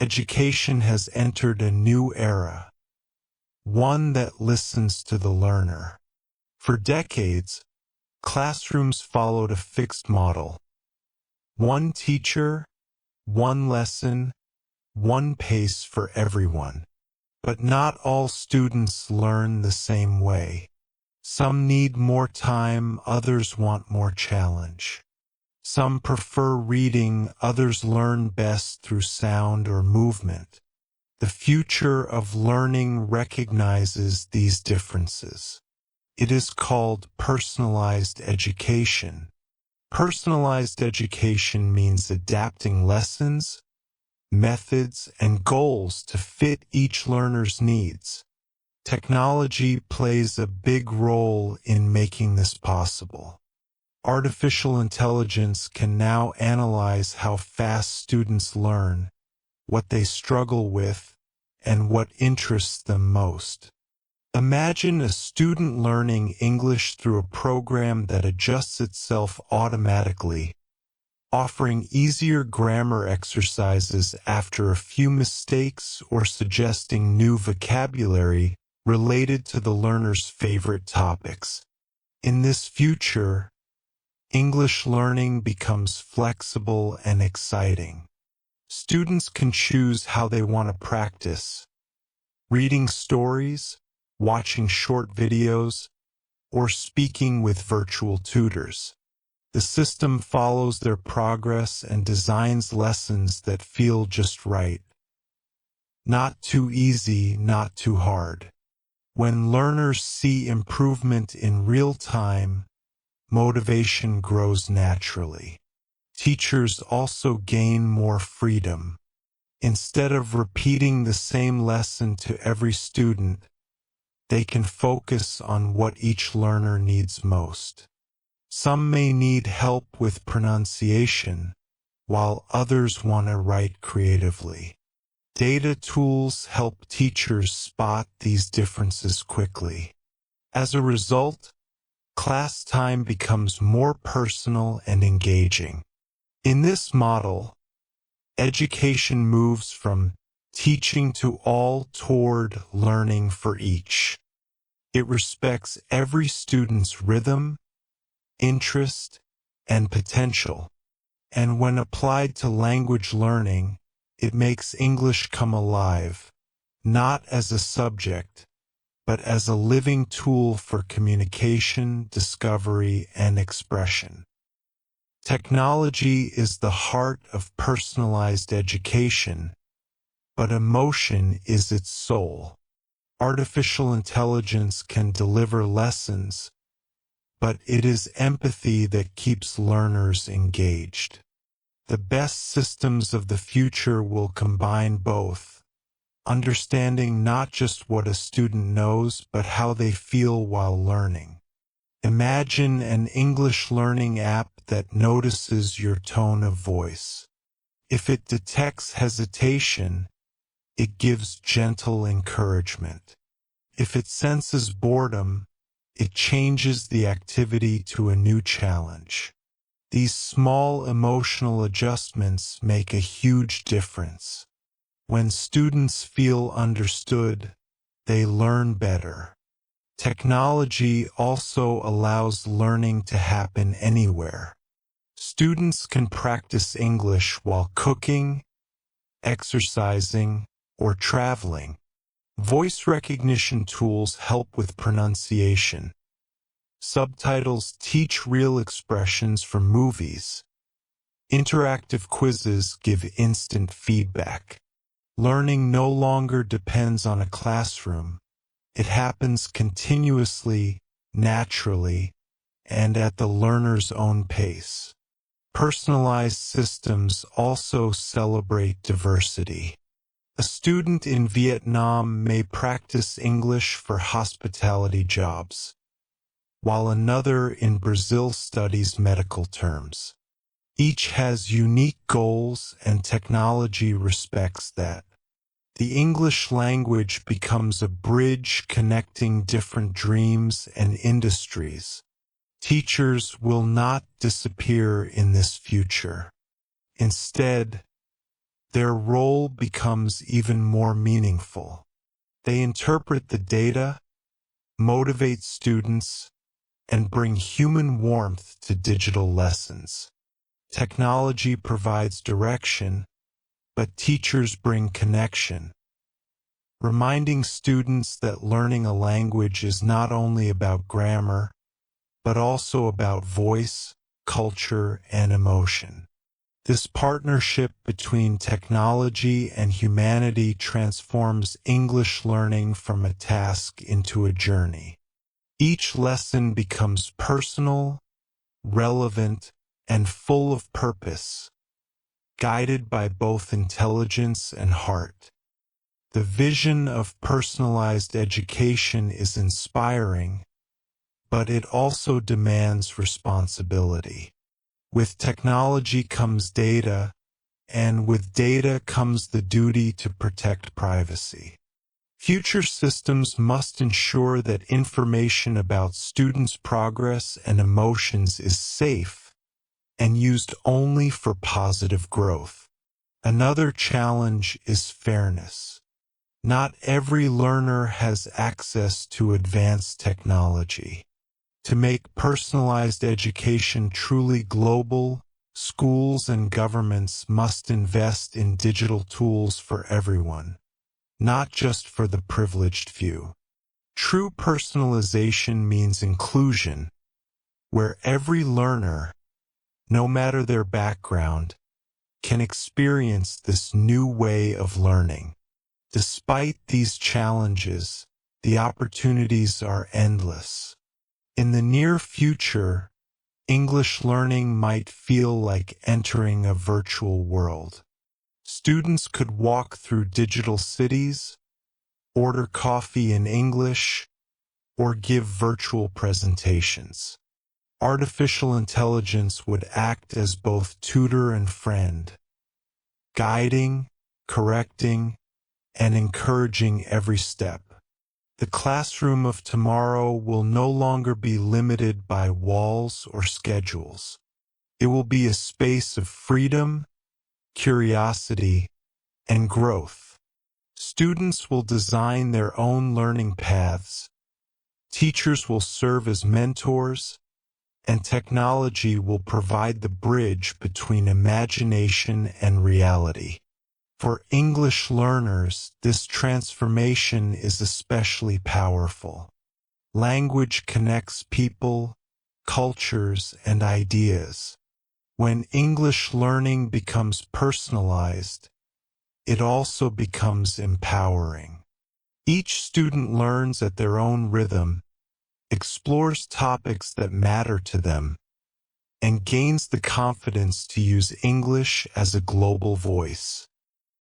education has entered a new era, one that listens to the learner. For decades, classrooms followed a fixed model. One teacher, one lesson, one pace for everyone. But not all students learn the same way. Some need more time, others want more challenge. Some prefer reading, others learn best through sound or movement. The future of learning recognizes these differences. It is called personalized education. Personalized education means adapting lessons, methods, and goals to fit each learner's needs. Technology plays a big role in making this possible. Artificial intelligence can now analyze how fast students learn, what they struggle with, and what interests them most. Imagine a student learning English through a program that adjusts itself automatically, offering easier grammar exercises after a few mistakes or suggesting new vocabulary related to the learner's favorite topics. In this future, English learning becomes flexible and exciting. Students can choose how they want to practice: reading stories, watching short videos, or speaking with virtual tutors. The system follows their progress and designs lessons that feel just right. Not too easy, not too hard. When learners see improvement in real time, motivation grows naturally. Teachers also gain more freedom. Instead of repeating the same lesson to every student, they can focus on what each learner needs most. Some may need help with pronunciation, while others want to write creatively. Data tools help teachers spot these differences quickly. As a result, class time becomes more personal and engaging. In this model, education moves from teaching to all toward learning for each. It respects every student's rhythm, interest, and potential. And when applied to language learning, it makes English come alive, not as a subject, but as a living tool for communication, discovery, and expression. Technology is the heart of personalized education, but emotion is its soul. Artificial intelligence can deliver lessons, but it is empathy that keeps learners engaged. The best systems of the future will combine both, understanding not just what a student knows, but how they feel while learning. Imagine an English learning app that notices your tone of voice. If it detects hesitation, it gives gentle encouragement. If it senses boredom, it changes the activity to a new challenge. These small emotional adjustments make a huge difference. When students feel understood, they learn better. Technology also allows learning to happen anywhere. Students can practice English while cooking, exercising, or traveling. Voice recognition tools help with pronunciation. Subtitles teach real expressions from movies. Interactive quizzes give instant feedback. Learning no longer depends on a classroom. It happens continuously, naturally, and at the learner's own pace. Personalized systems also celebrate diversity. A student in Vietnam may practice English for hospitality jobs, while another in Brazil studies medical terms. Each has unique goals, and technology respects that. The English language becomes a bridge connecting different dreams and industries. Teachers will not disappear in this future. Instead, their role becomes even more meaningful. They interpret the data, motivate students, and bring human warmth to digital lessons. Technology provides direction, but teachers bring connection, reminding students that learning a language is not only about grammar, but also about voice, culture, and emotion. This partnership between technology and humanity transforms English learning from a task into a journey. Each lesson becomes personal, relevant, and full of purpose, guided by both intelligence and heart. The vision of personalized education is inspiring, but it also demands responsibility. With technology comes data, and with data comes the duty to protect privacy. Future systems must ensure that information about students' progress and emotions is safe and used only for positive growth. Another challenge is fairness. Not every learner has access to advanced technology. To make personalized education truly global, schools and governments must invest in digital tools for everyone, not just for the privileged few. True personalization means inclusion, where every learner, no matter their background, can experience this new way of learning. Despite these challenges, the opportunities are endless. In the near future, English learning might feel like entering a virtual world. Students could walk through digital cities, order coffee in English, or give virtual presentations. Artificial intelligence would act as both tutor and friend, guiding, correcting, and encouraging every step. The classroom of tomorrow will no longer be limited by walls or schedules. It will be a space of freedom, curiosity, and growth. Students will design their own learning paths. Teachers will serve as mentors, and technology will provide the bridge between imagination and reality. For English learners, this transformation is especially powerful. Language connects people, cultures, and ideas. When English learning becomes personalized, it also becomes empowering. Each student learns at their own rhythm, explores topics that matter to them, and gains the confidence to use English as a global voice.